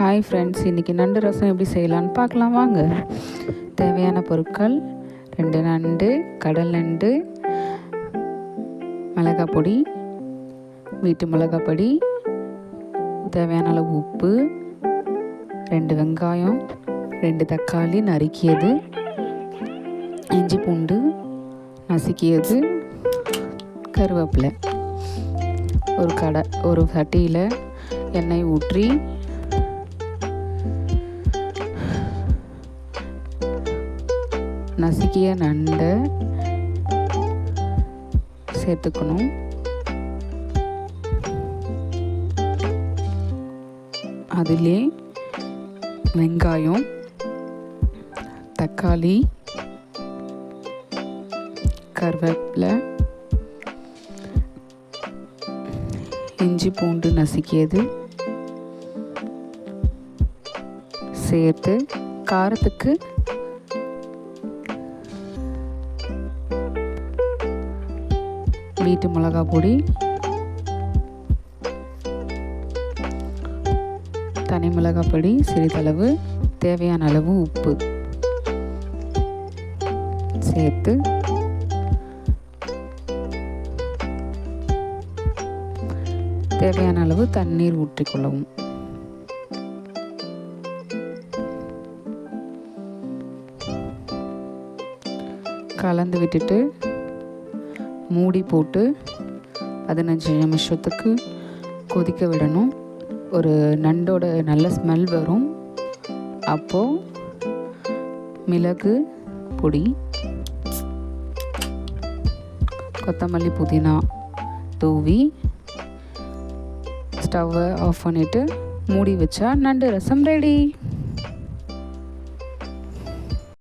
Hi friends, இன்றைக்கி நண்டு ரசம் எப்படி செய்யலான்னு பார்க்கலாம் வாங்க. தேவையான பொருட்கள் 2 நண்டு, கடல் நண்டு, மிளகாய் பொடி, வீட்டு மிளகாய் பொடி, தேவையான அளவு உப்பு, 2 வெங்காயம், 2 தக்காளி நறுக்கியது, இஞ்சி பூண்டு நசுக்கியது, கருவேப்பிலை. ஒரு சட்டியில் எண்ணெய் ஊற்றி நசுக்கிய நண்டை சேர்த்துக்கணும். அதிலே வெங்காயம், தக்காளி, கருவேப்பிலை, இஞ்சி பூண்டு நசுக்கியது சேர்த்து காரத்துக்கு வீட்டு மிளகாய் பொடி, தனி மிளகாய் பொடி சிறிதளவு, தேவையான அளவு உப்பு சேர்த்து தேவையான அளவு தண்ணீர் ஊற்றிக்கொள்ளவும். கலந்து விட்டுட்டு மூடி போட்டு 15 நிமிஷத்துக்கு கொதிக்க விடணும். ஒரு நண்டோட நல்ல ஸ்மெல் வரும். அப்போது மிளகு பொடி, கொத்தமல்லி, புதினா தூவி ஸ்டவ்வை ஆஃப் பண்ணிவிட்டு மூடி வச்சா நண்டு ரசம் ரெடி.